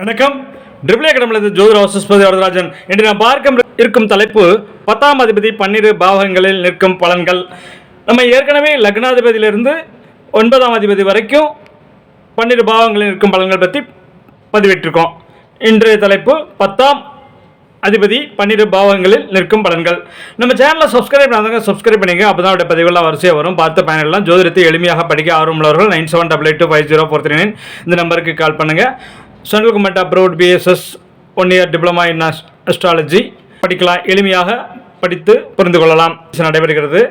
வணக்கம். ட்ரிபிள் அகாடமியிலிருந்து ஜோதிட வாசஸ்பதி வரதராஜன். இன்று நாம் பார்க்க இருக்கும் தலைப்பு 10ஆம் அதிபதி 12 பாவகங்களில் நிற்கும் பலன்கள். நம்ம ஏற்கனவே லக்னாதிபதியிலிருந்து 9ஆம் அதிபதி வரைக்கும் 12 பாவங்களில் நிற்கும் பலன்கள் பற்றி பதிவிட்டிருக்கோம். இன்றைய தலைப்பு 10ஆம் அதிபதி 12 பாவங்களில் நிற்கும் பலன்கள். நம்ம சேனலை சப்ஸ்கிரைப் பண்ணாதவங்க சப்ஸ்கிரைப் பண்ணிங்க. அப்போ தான் அவருடைய பதிவுகள்லாம் வரிசையாக வரும். பார்த்து பயனெல்லாம் ஜோதிடத்தை எளிமையாக படிக்க ஆர்வமுள்ளவர்கள் 9788250439 இந்த நம்பருக்கு கால் பண்ணுங்கள். Central government approved BSS 1 year diploma in astrology படிக்கலாம். எளிமையாக படித்து புரிந்து கொள்ளலாம். நடைபெறுகிறது.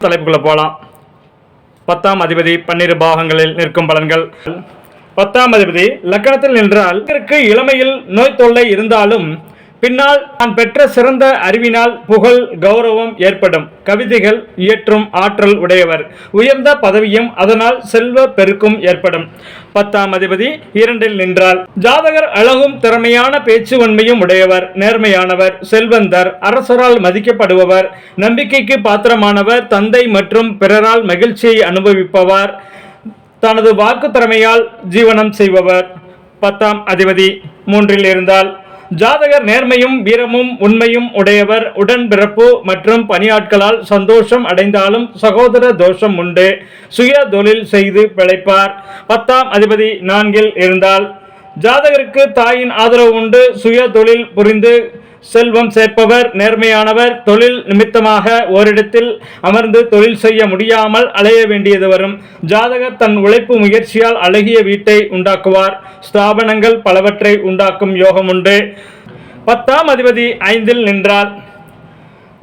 தலைப்புக்குள்ளே போகலாம். 10ஆம் அதிபதி 12 பாகங்களில் நிற்கும் பலன்கள். 10ஆம் அதிபதி லக்கணத்தில் நின்றால் இளமையில் நோய் தொல்லை இருந்தாலும் பின்னால் தான் பெற்ற சிறந்த அறிவினால் புகழ் கௌரவம் ஏற்படும். கவிதைகள் இயற்றும் ஆற்றல் உடையவர். உயர்ந்த பதவியும் அதனால் செல்வ பெருக்கும் ஏற்படும். 10ஆம் அதிபதி 2இல் நின்றால் ஜாதகர் அழகும் திறமையான பேச்சு வன்மையும் உடையவர். நேர்மையானவர், செல்வந்தர், அரசரால் மதிக்கப்படுபவர், நம்பிக்கைக்கு பாத்திரமானவர், தந்தை மற்றும் பிறரால் மகிழ்ச்சியை அனுபவிப்பவர், தனது வாக்கு திறமையால் ஜீவனம் செய்பவர். 10ஆம் அதிபதி 3இல் இருந்தால் ஜாதகர் நேர்மையும் வீரமும் உண்மையும் உடையவர். உடன்பிறப்பு மற்றும் பணியாட்களால் சந்தோஷம் அடைந்தாலும் சகோதர தோஷம் உண்டு. சுய தொழில் செய்து பிழைப்பார். 10ஆம் அதிபதி 4இல் இருந்தால் ஜாதகருக்கு தாயின் ஆதரவு உண்டு. சுய தொழில் புரிந்து செல்வம் சேர்ப்பவர். நேர்மையானவர். தொழில் நிமித்தமாக ஓரிடத்தில் அமர்ந்து தொழில் செய்ய முடியாமல் அலைய வேண்டியது வரும். ஜாதகர் தன் உழைப்பு முயற்சியால் அழகிய வீட்டை உண்டாக்குவார். ஸ்தாபனங்கள் பலவற்றை உண்டாக்கும் யோகம் உண்டு. 10ஆம் அதிபதி 5இல் நின்றால்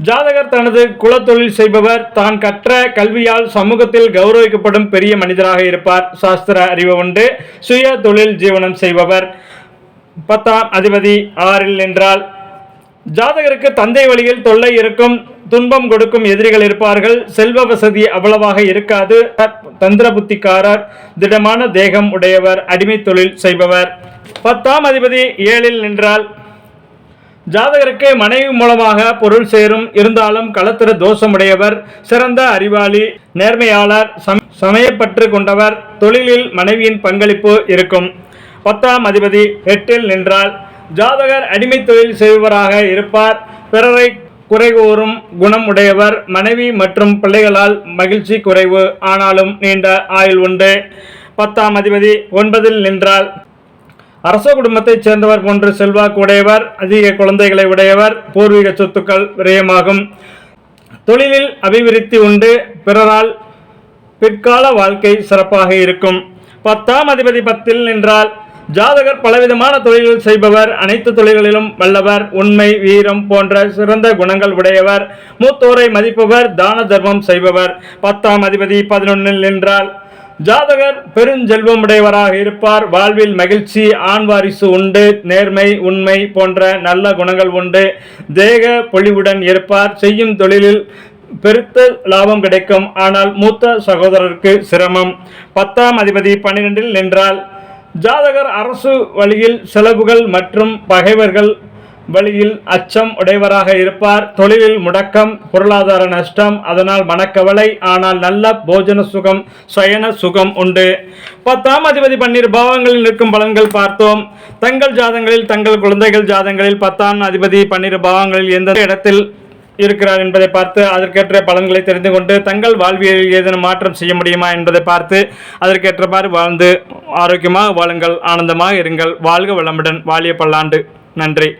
ஜாதகர் தனது குலத்தொழில் செய்பவர். தான் கற்ற கல்வியால் சமூகத்தில் கௌரவிக்கப்படும் பெரிய மனிதராக இருப்பார். சாஸ்திர அறிவு உண்டு. சுய தொழில் ஜீவனம் செய்பவர். 10ஆம் அதிபதி 6இல் நின்றால் ஜாதகருக்கு தந்தை வழியில் தொல்லை இருக்கும். துன்பம் கொடுக்கும் எதிரிகள் இருப்பார்கள். செல்வ வசதி அவ்வளவாக இருக்காது. தந்திர புத்திக்காரர், திடமான தேகம் உடையவர், அடிமை தொழில் செய்பவர். 10ஆம் அதிபதி 7இல் நின்றால் ஜாதகருக்கு மனைவி மூலமாக பொருள் சேரும். இருந்தாலும் களத்திர தோஷம் உடையவர். சிறந்த அறிவாளி, நேர்மையாளர், சமயப்பற்று கொண்டவர். தொழிலில் மனைவியின் பங்களிப்பு இருக்கும். 10ஆம் அதிபதி 8இல் நின்றால் ஜாதகர் அடிமை தொழில் செய்பவராக இருப்பார். பிறரை குறை கூறும் குணம் உடையவர். மனைவி மற்றும் பிள்ளைகளால் மகிழ்ச்சி குறைவு, ஆனாலும் நீண்ட ஆயுள் உண்டு. 10ஆம் அதிபதி 9இல் நின்றால் அரச குடும்பத்தைச் சேர்ந்தவர் போன்று செல்வாக்கு உடையவர். அதிக குழந்தைகளை உடையவர். பூர்வீக சொத்துக்கள் விரயமாகும். தொழிலில் அபிவிருத்தி உண்டு. பிறரால் பிற்கால வாழ்க்கை சிறப்பாக இருக்கும். 10ஆம் அதிபதி 10இல் நின்றால் ஜாதகர் பலவிதமான தொழில்கள் செய்பவர். அனைத்து தொழில்களிலும் வல்லவர். உண்மை, வீரம் போன்ற சிறந்த குணங்கள் உடையவர். மூத்தோரை மதிப்பவர். தான தர்மம் செய்பவர். 10ஆம் அதிபதி 11இல் நின்றால் ஜாதகர் பெருஞ்செல்வம் உடையவராக இருப்பார். வாழ்வில் மகிழ்ச்சி, ஆண் வாரிசு உண்டு. நேர்மை, உண்மை போன்ற நல்ல குணங்கள் உண்டு. தேக பொலிவுடன் இருப்பார். செய்யும் தொழிலில் பெருத்த லாபம் கிடைக்கும். ஆனால் மூத்த சகோதரருக்கு சிரமம். 10ஆம் அதிபதி 12இல் நின்றால் ஜாதகர் அரசு வழியில் செலவுகள் மற்றும் பகைவர்கள் வழியில் அச்சம் உடையவராக இருப்பார். தொழிலில் முடக்கம், பொருளாதார நஷ்டம், அதனால் மனக்கவலை. ஆனால் நல்ல போஜன சுகம், சயன சுகம் உண்டு. 10ஆம் அதிபதி 12 பாவங்களில் நிற்கும் பலன்கள் பார்த்தோம். தங்கள் ஜாதகங்களில், தங்கள் குழந்தைகள் ஜாதகங்களில் 10ஆம் அதிபதி 12 பாவங்களில் எந்த இடத்தில் இருக்கிறார் என்பதை பார்த்து அதற்கேற்ற பலன்களை தெரிந்து கொண்டு தங்கள் வாழ்வியலில் ஏதேனும் மாற்றம் செய்ய முடியுமா என்பதை பார்த்து அதற்கேற்றவாறு வாழ்ந்து ஆரோக்கியமாக வாழுங்கள், ஆனந்தமாக இருங்கள். வாழ்க வளமுடன், வாழிய பல்லாண்டு. நன்றி.